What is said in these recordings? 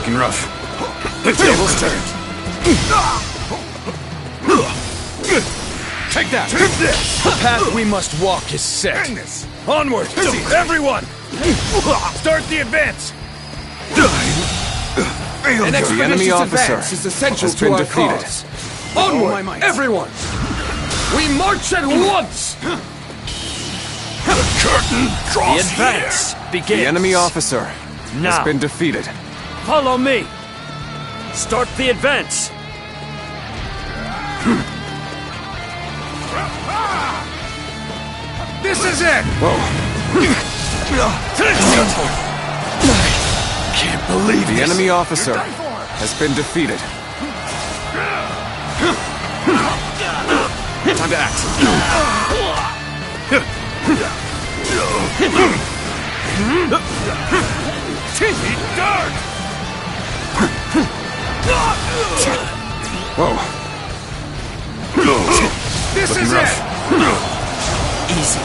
Looking rough. The tables turned. Take that! The path we must walk is set. Onward! Everyone! Start the advance! An The enemy officer is essential has to been our defeated. cause. Onward! Everyone! We march at once! The curtain The advance begins. The enemy officer Now. has been defeated. Follow me. Start the advance. This is it! Can't believe The enemy officer has been defeated. Time to act. Dark! Whoa. This is it! Easy.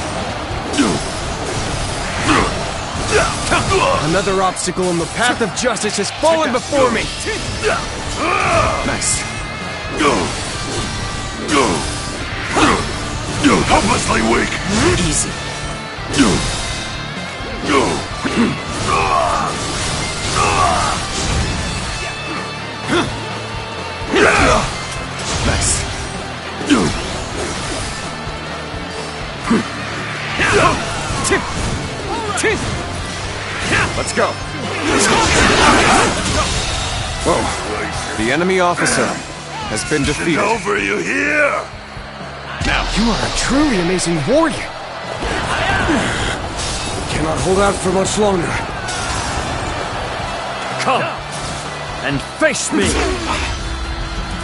Another obstacle in the path of justice has fallen before me! Nice. Hopelessly weak. Easy. Nice. Let's go! Whoa. The enemy officer has been defeated. Over, you hear? You are a truly amazing warrior! Cannot hold out for much longer. Come and face me.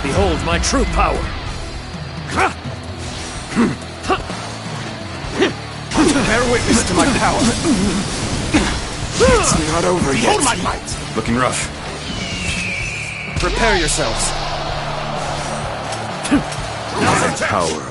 Behold my true power. Bear witness to my power. It's not over yet. Hold my might! Looking rough. Prepare yourselves. Power.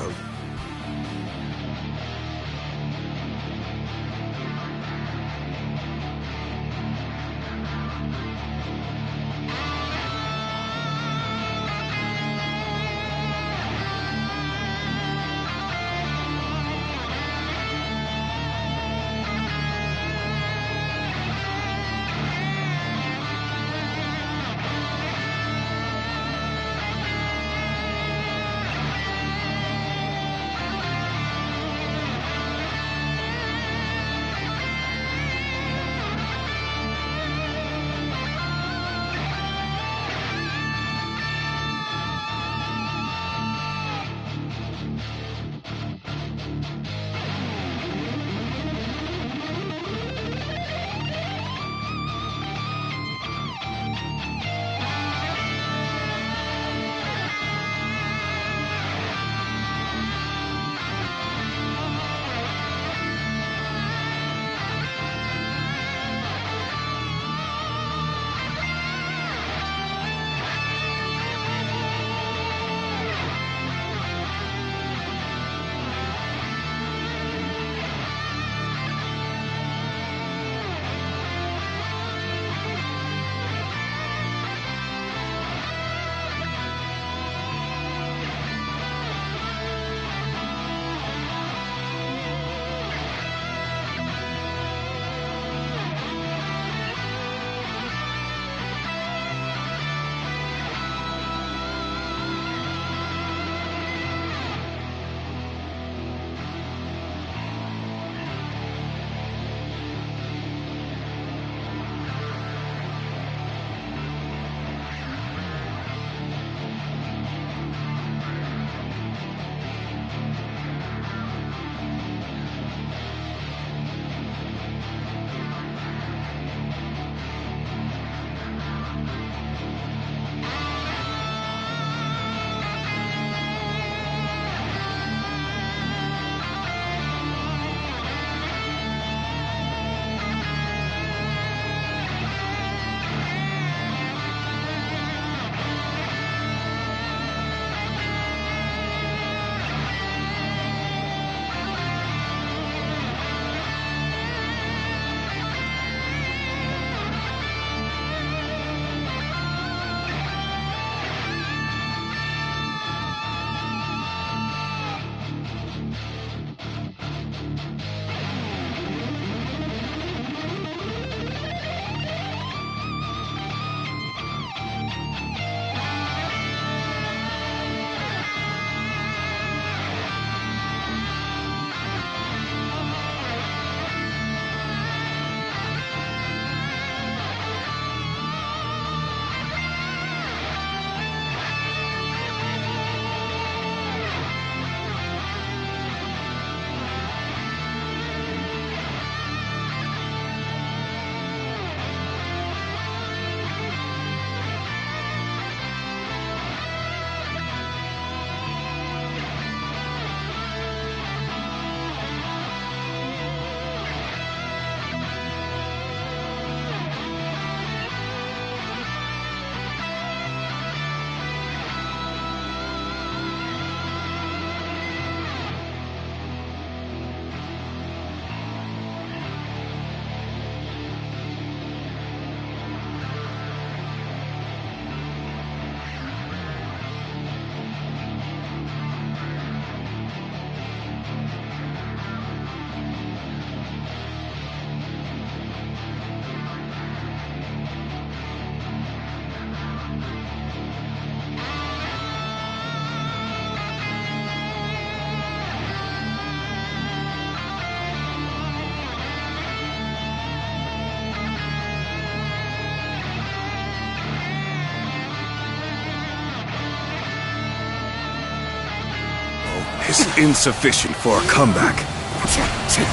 is insufficient for a comeback.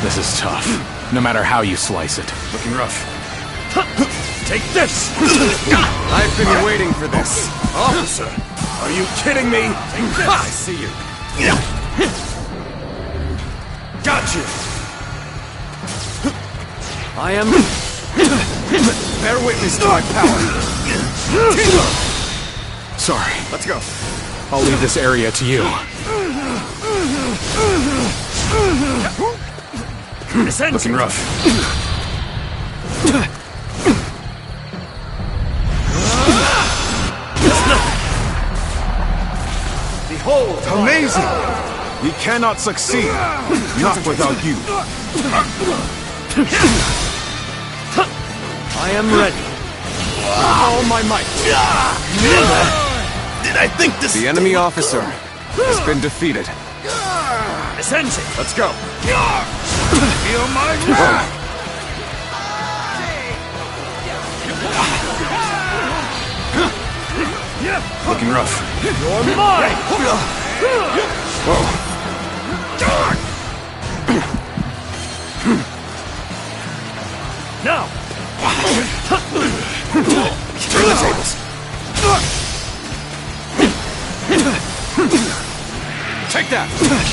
This is tough, no matter how you slice it. Looking rough. Take this! I've been waiting for this. Officer, are you kidding me? I see you. Got you! I am... Bear witness to my power. Sorry, Let's go. I'll leave this area to you. Looking rough. Behold! Amazing! We cannot succeed. Not without you. I am ready. All my might. Did I think this? The enemy officer has been defeated. Ascending! Let's go. Feel my wrath. Looking rough. You're mine! Now! Turn the tables. Take that.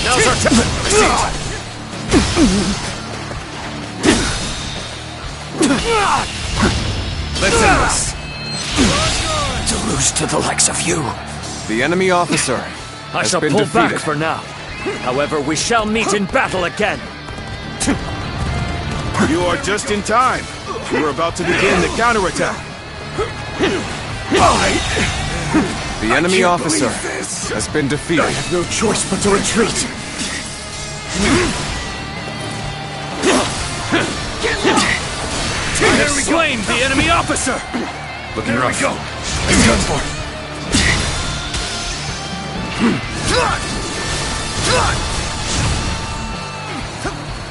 Now's our time! Let's end this. To lose to the likes of you. The enemy officer I has shall been pull defeated. back for now. However, we shall meet in battle again. You are just in time. We're about to begin the counterattack. The enemy officer has been defeated. No choice but to retreat. I have slain the enemy officer! Looking rough. Go. It's done for.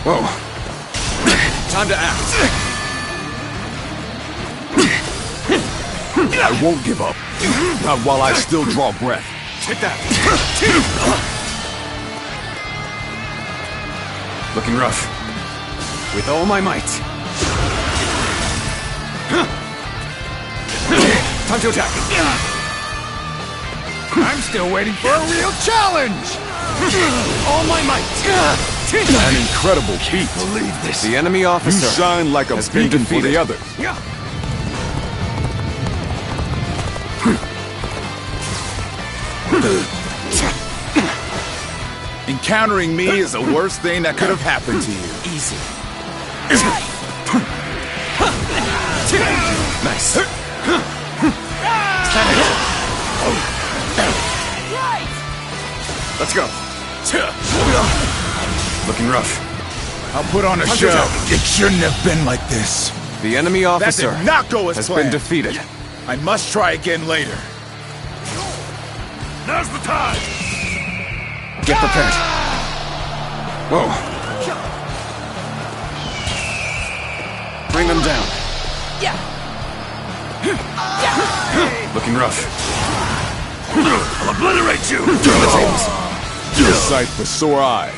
Whoa. Time to act. I won't give up. Not while I still draw breath. Take that. Looking rough. With all my might. Time to attack. I'm still waiting for a real challenge. All my might. An incredible feat. Believe this. The enemy You officer shine like a has been beacon for defeated. the others. Encountering me is the worst thing that could have happened to you. Easy. Nice. Let's go. Looking rough. I'll put on a Hunter show. down. It shouldn't have been like this. The enemy That officer did not go as has planned. been defeated. I must try again later. Now's the time. Get prepared. Whoa. Bring them down. Looking rough. I'll obliterate you. A sight for sore eyes.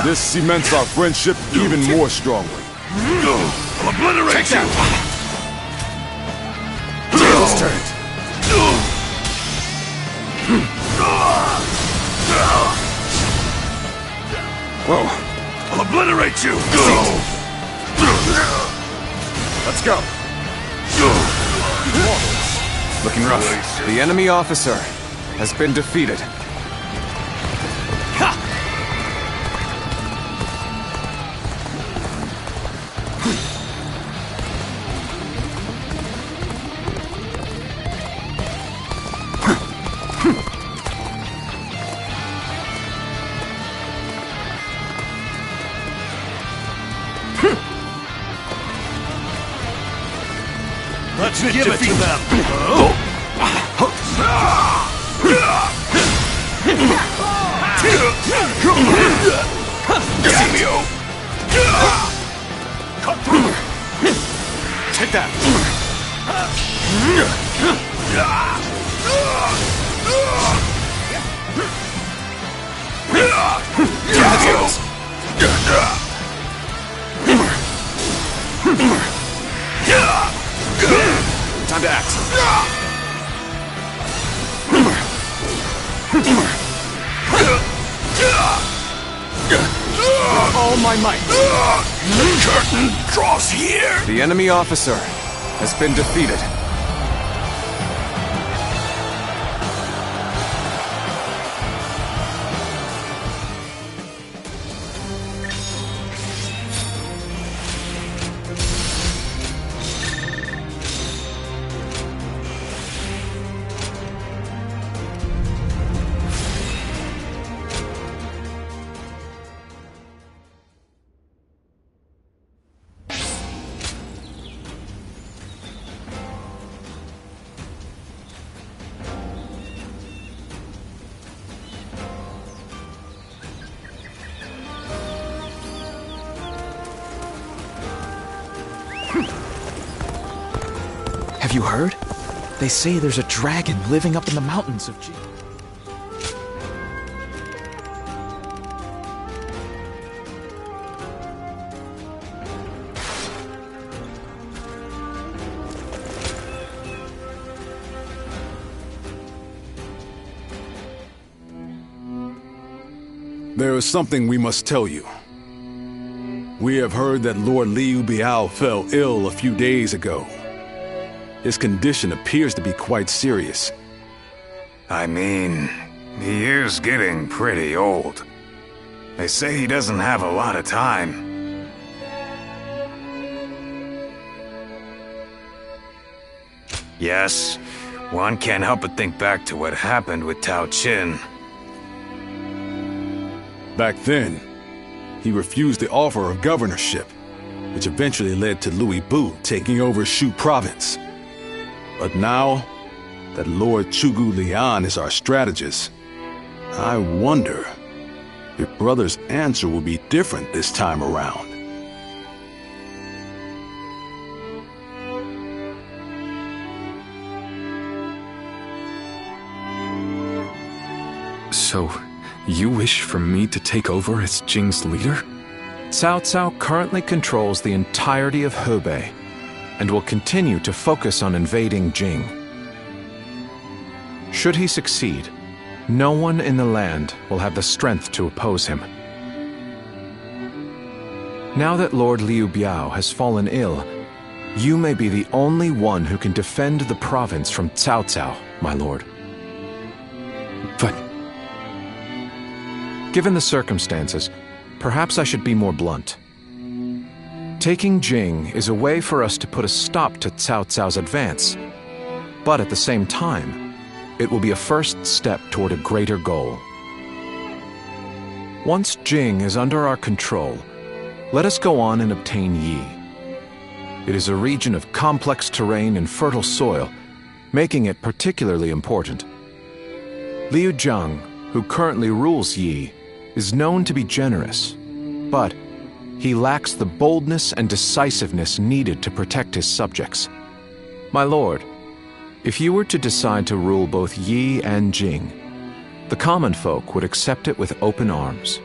This cements our friendship even more strongly. I'll obliterate you. Tables turned. Whoa. I'll obliterate you. Let's go. Looking rough. The enemy officer has been defeated. Let's give it to them. Damio! Cut through! Take that. Time to act. All my might. The curtain draws here! The enemy officer has been defeated. Have you heard? They say there's a dragon living up in the mountains of G. There is something we must tell you. We have heard that Lord Liu Biao fell ill a few days ago. His condition appears to be quite serious. I mean, he is getting pretty old. They say he doesn't have a lot of time. Yes, one can't help but think back to what happened with Tao Qin. Back then, he refused the offer of governorship, which eventually led to Louis Bu taking over Shu province. But now that Lord Chugu Lian is our strategist, I wonder if brother's answer will be different this time around. So, you wish for me to take over as Jing's leader? Cao Cao currently controls the entirety of Hebei and will continue to focus on invading Jing. Should he succeed, no one in the land will have the strength to oppose him. Now that Lord Liu Biao has fallen ill, you may be the only one who can defend the province from Cao Cao, my lord. But given the circumstances, perhaps I should be more blunt. Taking Jing is a way for us to put a stop to Cao Cao's advance, but at the same time, it will be a first step toward a greater goal. Once Jing is under our control, let us go on and obtain Yi. It is a region of complex terrain and fertile soil, making it particularly important. Liu Zhang, who currently rules Yi, is known to be generous, but he lacks the boldness and decisiveness needed to protect his subjects. My lord, if you were to decide to rule both Yi and Jing, the common folk would accept it with open arms.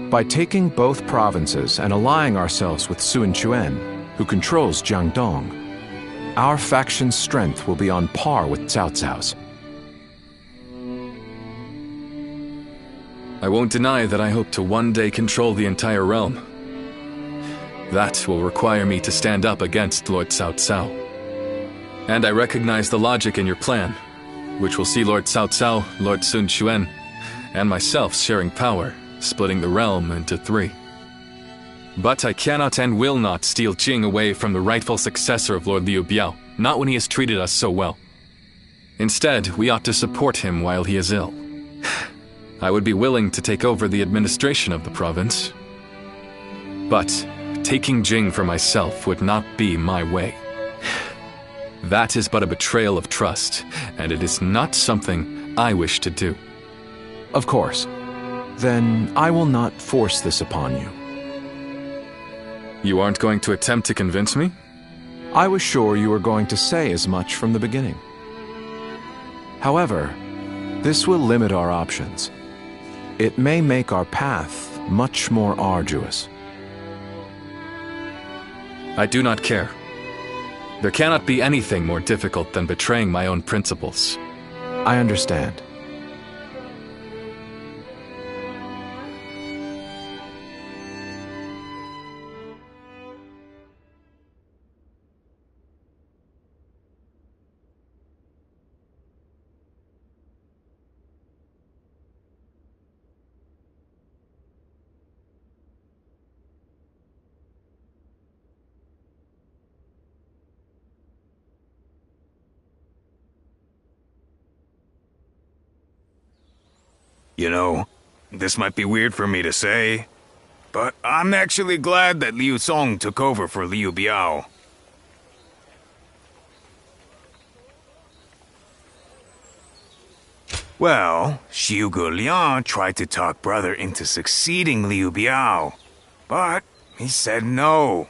By taking both provinces and allying ourselves with Sun Quan, who controls Jiangdong, our faction's strength will be on par with Cao Cao's. I won't deny that I hope to one day control the entire realm. That will require me to stand up against Lord Cao Cao. And I recognize the logic in your plan, which will see Lord Cao Cao, Lord Sun Quan, and myself sharing power, splitting the realm into 3. But I cannot and will not steal Jing away from the rightful successor of Lord Liu Biao, not when he has treated us so well. Instead, we ought to support him while he is ill. I would be willing to take over the administration of the province. But taking Jing for myself would not be my way. That is but a betrayal of trust, and it is not something I wish to do. Of course. Then I will not force this upon you. You aren't going to attempt to convince me? I was sure you were going to say as much from the beginning. However, This will limit our options. It may make our path much more arduous. I do not care. There cannot be anything more difficult than betraying my own principles. I understand. You know, this might be weird for me to say, but I'm actually glad that Liu Song took over for Liu Biao. Well, Xiu Liang tried to talk brother into succeeding Liu Biao, but he said no.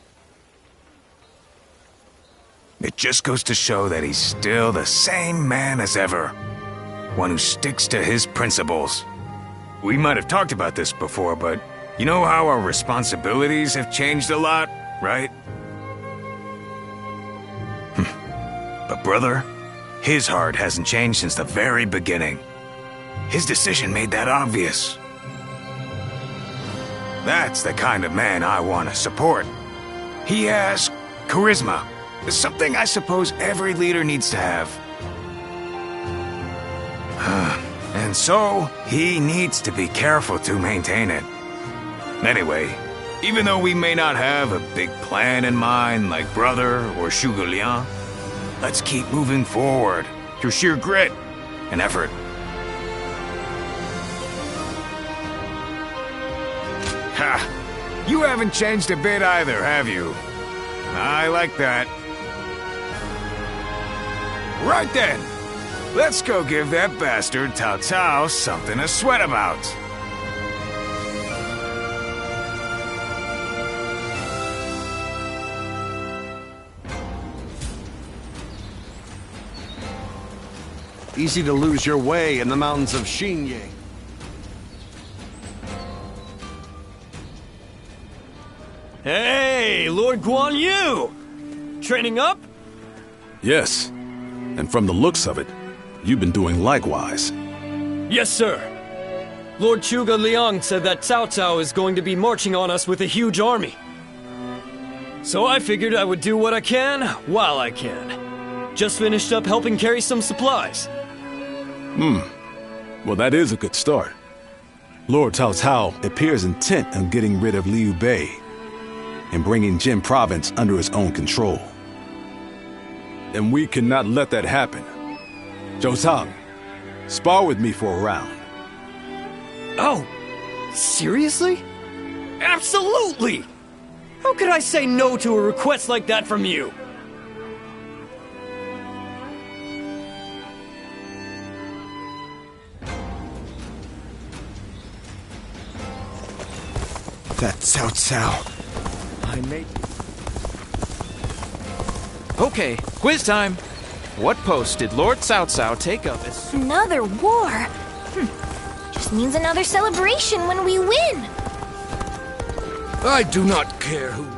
It just goes to show that he's still the same man as ever, one who sticks to his principles. We might have talked about this before, but you know how our responsibilities have changed a lot, right? But brother, his heart hasn't changed since the very beginning. His decision made that obvious. That's the kind of man I want to support. He has charisma, something I suppose every leader needs to have. And so, he needs to be careful to maintain it. Anyway, even though we may not have a big plan in mind like brother or Xiu Liang, let's keep moving forward through sheer grit and effort. Ha! You haven't changed a bit either, have you? I like that. Right then! Let's go give that bastard Cao Cao something to sweat about. Easy to lose your way in the mountains of Xinye. Hey, Lord Guan Yu! Training up? Yes, and from the looks of it, you've been doing likewise. Yes, sir. Lord Chuga Liang said that Cao Cao is going to be marching on us with a huge army. So I figured I would do what I can while I can. Just finished up helping carry some supplies. Well, that is a good start. Lord Cao Cao appears intent on getting rid of Liu Bei and bringing Jin Province under his own control. And we cannot let that happen. Zhou Tang, spar with me for a round. Oh, seriously? Absolutely! How could I say no to a request like that from you? That Cao Cao. I made... Okay, quiz time. What post did Lord Cao Cao take up as... Another war? Just means another celebration when we win. I do not care who...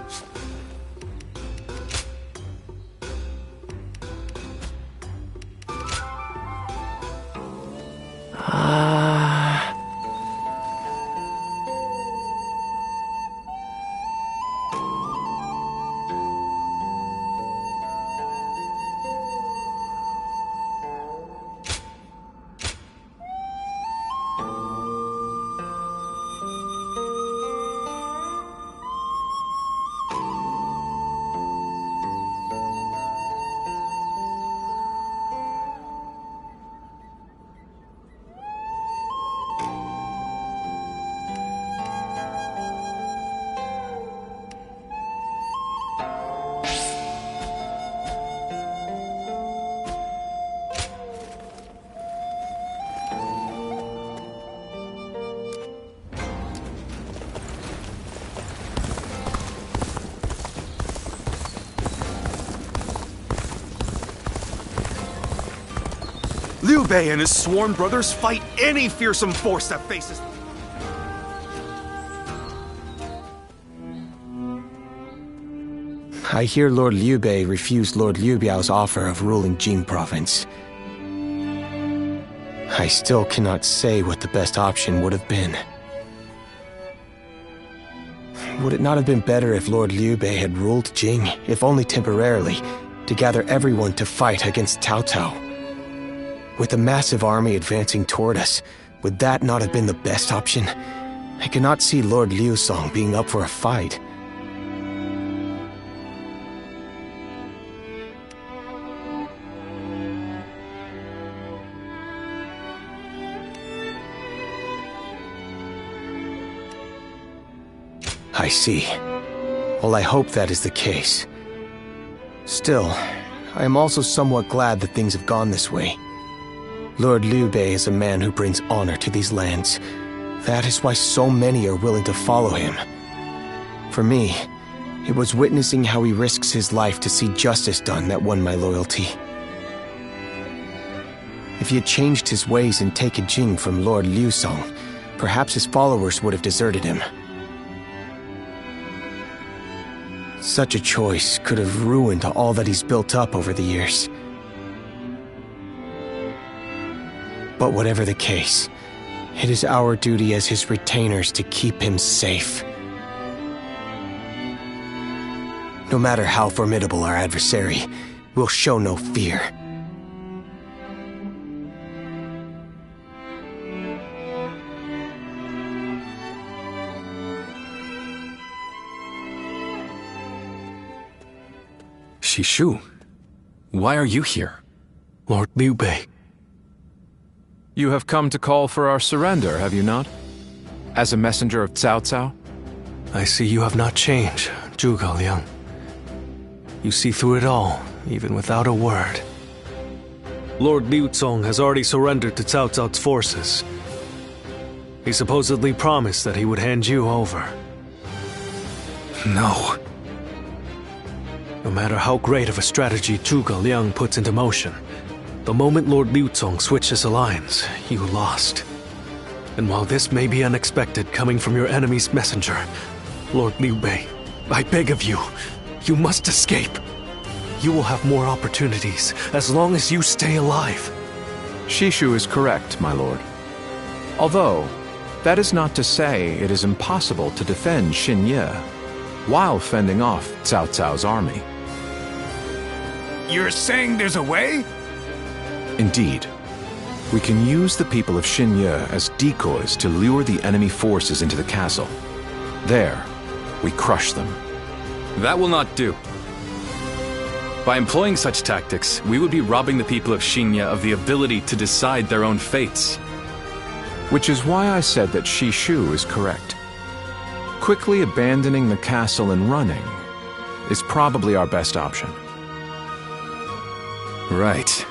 Liu Bei and his sworn brothers fight any fearsome force that faces... I hear Lord Liu Bei refused Lord Liu Biao's offer of ruling Jing province. I still cannot say what the best option would have been. Would it not have been better if Lord Liu Bei had ruled Jing, if only temporarily, to gather everyone to fight against Cao Cao? With a massive army advancing toward us, would that not have been the best option? I cannot see Lord Liu Song being up for a fight. I see. Well, I hope that is the case. Still, I am also somewhat glad that things have gone this way. Lord Liu Bei is a man who brings honor to these lands. That is why so many are willing to follow him. For me, it was witnessing how he risks his life to see justice done that won my loyalty. If he had changed his ways and taken Jing from Lord Liu Song, perhaps his followers would have deserted him. Such a choice could have ruined all that he's built up over the years. But whatever the case, it is our duty as his retainers to keep him safe. No matter how formidable our adversary, we'll show no fear. Shishu, why are you here? Lord Liu Bei. You have come to call for our surrender, have you not? As a messenger of Cao Cao? I see you have not changed, Zhuge Liang. You see through it all, even without a word. Lord Liu Zong has already surrendered to Cao Cao's forces. He supposedly promised that he would hand you over. No. No matter how great of a strategy Zhuge Liang puts into motion, the moment Lord Liu Zong switched his alliance, you lost. And while this may be unexpected coming from your enemy's messenger, Lord Liu Bei, I beg of you, you must escape. You will have more opportunities as long as you stay alive. Shishu is correct, my lord. Although, that is not to say it is impossible to defend Xinye while fending off Cao Cao's army. You're saying there's a way? Indeed. We can use the people of Xinye as decoys to lure the enemy forces into the castle. There, we crush them. That will not do. By employing such tactics, we would be robbing the people of Xinye of the ability to decide their own fates. Which is why I said that Shishu is correct. Quickly abandoning the castle and running is probably our best option. Right.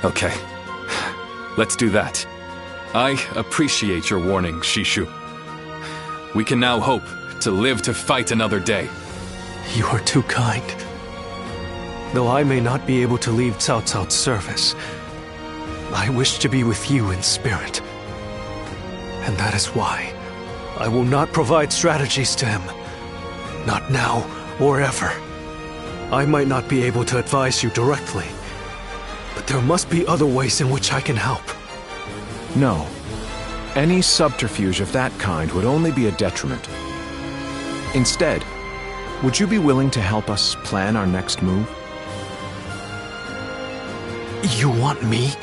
Okay. Let's do that. I appreciate your warning, Shishu. We can now hope to live to fight another day. You are too kind. Though I may not be able to leave Cao Cao's service, I wish to be with you in spirit. And that is why I will not provide strategies to him. Not now or ever. I might not be able to advise you directly, but there must be other ways in which I can help. No. Any subterfuge of that kind would only be a detriment. Instead, would you be willing to help us plan our next move? You want me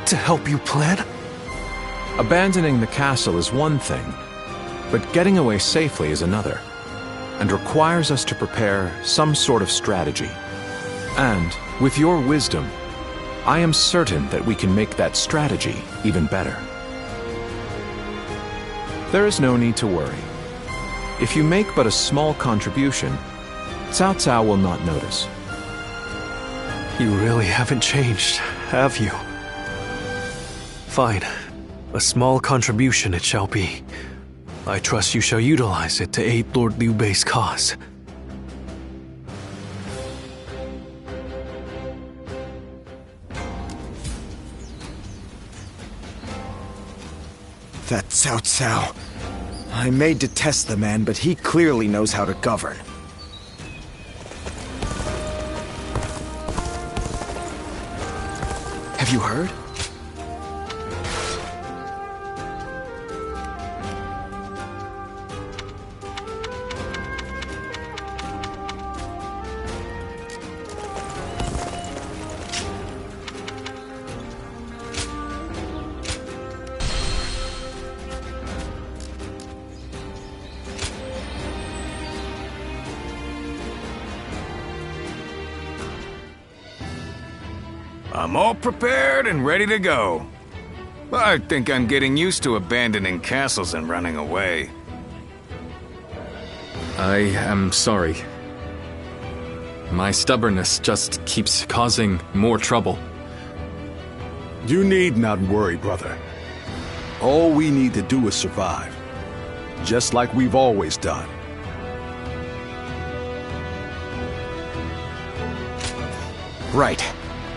to help you plan? Abandoning the castle is one thing, but getting away safely is another, and requires us to prepare some sort of strategy. And, with your wisdom, I am certain that we can make that strategy even better. There is no need to worry. If you make but a small contribution, Cao Cao will not notice. You really haven't changed, have you? Fine. A small contribution it shall be. I trust you shall utilize it to aid Lord Liu Bei's cause. That Cao Cao. I may detest the man, but he clearly knows how to govern. Have you heard? I'm all prepared and ready to go. I think I'm getting used to abandoning castles and running away. I am sorry. My stubbornness just keeps causing more trouble. You need not worry, brother. All we need to do is survive, just like we've always done. Right.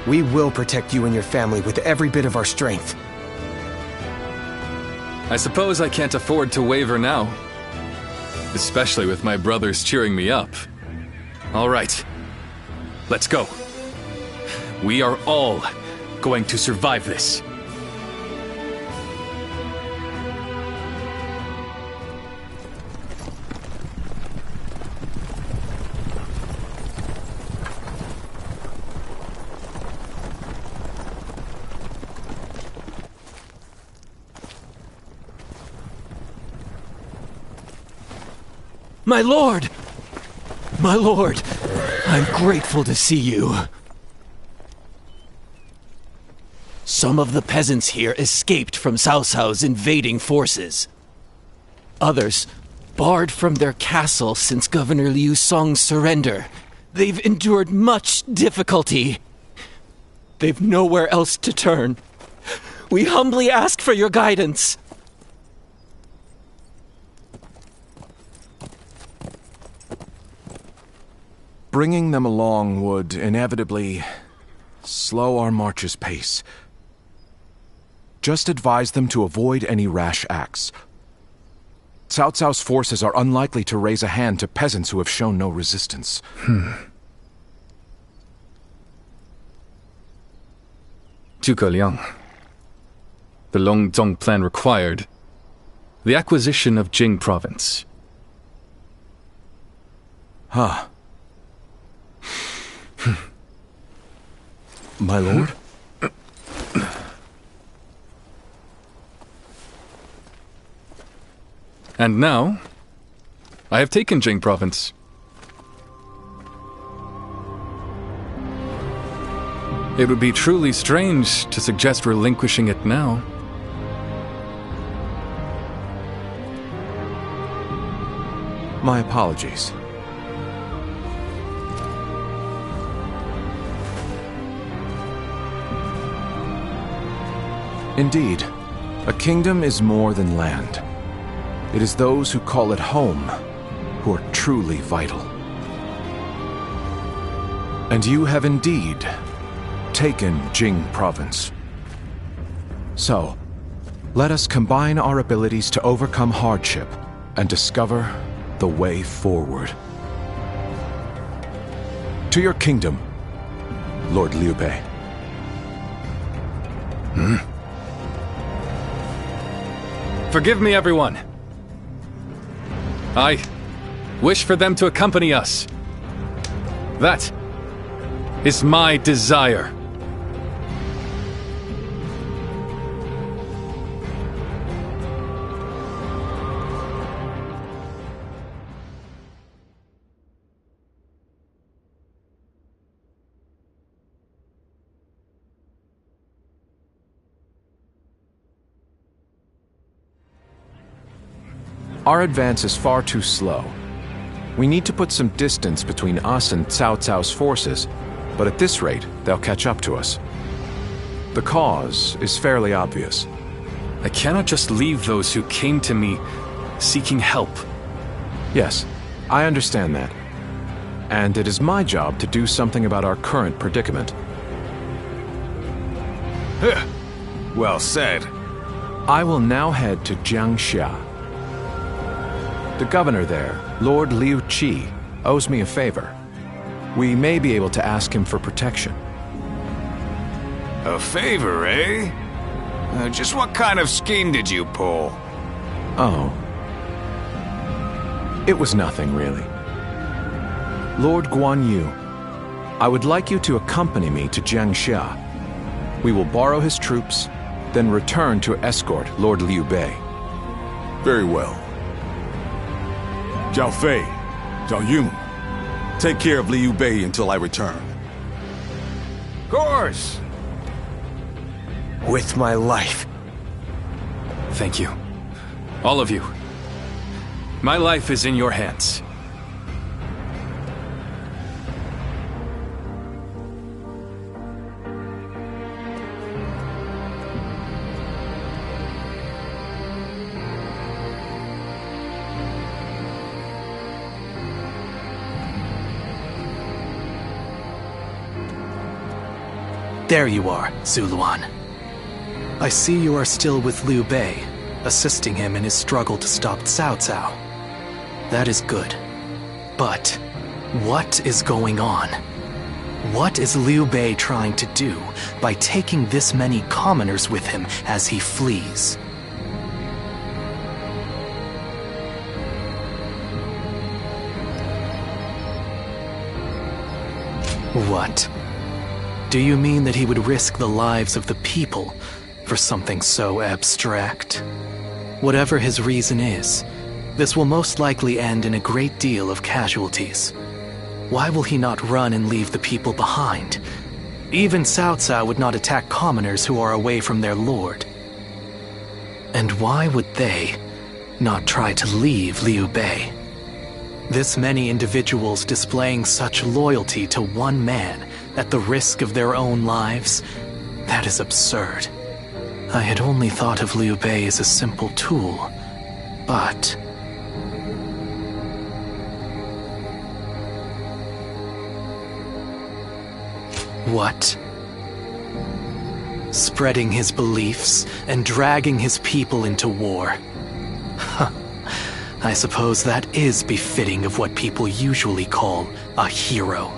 We will protect you and your family with every bit of our strength. I suppose I can't afford to waver now. Especially with my brothers cheering me up. All right. Let's go. We are all going to survive this. My lord! My lord! I'm grateful to see you. Some of the peasants here escaped from Cao Cao's invading forces. Others barred from their castle since Governor Liu Song's surrender. They've endured much difficulty. They've nowhere else to turn. We humbly ask for your guidance. Bringing them along would inevitably slow our march's pace. Just advise them to avoid any rash acts. Cao Cao's forces are unlikely to raise a hand to peasants who have shown no resistance. Zhuge Liang. The Longzong plan required the acquisition of Jing province. Huh. My lord? And now, I have taken Jing province. It would be truly strange to suggest relinquishing it now. My apologies. Indeed, a kingdom is more than land. It is those who call it home who are truly vital. And you have indeed taken Jing province. So, let us combine our abilities to overcome hardship and discover the way forward. To your kingdom, Lord Liu Bei. Forgive me, everyone. I wish for them to accompany us. That is my desire. Our advance is far too slow. We need to put some distance between us and Cao Cao's forces, but at this rate, they'll catch up to us. The cause is fairly obvious. I cannot just leave those who came to me seeking help. Yes, I understand that. And it is my job to do something about our current predicament. Well said. I will now head to Jiangxia. The governor there, Lord Liu Qi, owes me a favor. We may be able to ask him for protection. A favor, eh? Just what kind of scheme did you pull? Oh. It was nothing, really. Lord Guan Yu, I would like you to accompany me to Jiangxia. We will borrow his troops, then return to escort Lord Liu Bei. Very well. Zhao Fei, Zhao Yun, take care of Liu Bei until I return. Of course. With my life. Thank you. All of you. My life is in your hands. There you are, Zuluan. I see you are still with Liu Bei, assisting him in his struggle to stop Cao Cao. That is good. But what is going on? What is Liu Bei trying to do by taking this many commoners with him as he flees? What? Do you mean that he would risk the lives of the people for something so abstract? Whatever his reason is, this will most likely end in a great deal of casualties. Why will he not run and leave the people behind? Even Cao Cao would not attack commoners who are away from their lord. And why would they not try to leave Liu Bei? This many individuals displaying such loyalty to one man at the risk of their own lives, that is absurd. I had only thought of Liu Bei as a simple tool, but... What? Spreading his beliefs and dragging his people into war. Huh. I suppose that is befitting of what people usually call a hero.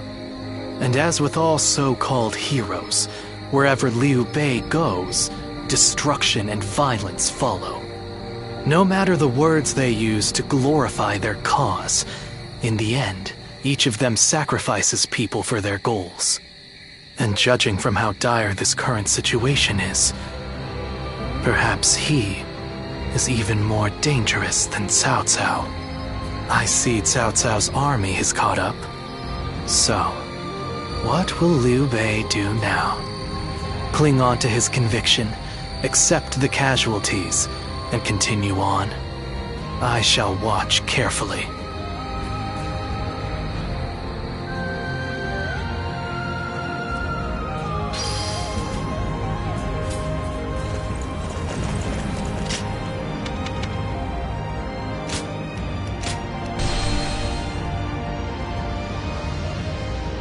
And as with all so-called heroes, wherever Liu Bei goes, destruction and violence follow. No matter the words they use to glorify their cause, in the end, each of them sacrifices people for their goals. And judging from how dire this current situation is, perhaps he is even more dangerous than Cao Cao. I see Cao Cao's army has caught up. So, what will Liu Bei do now? Cling on to his conviction, accept the casualties, and continue on? I shall watch carefully.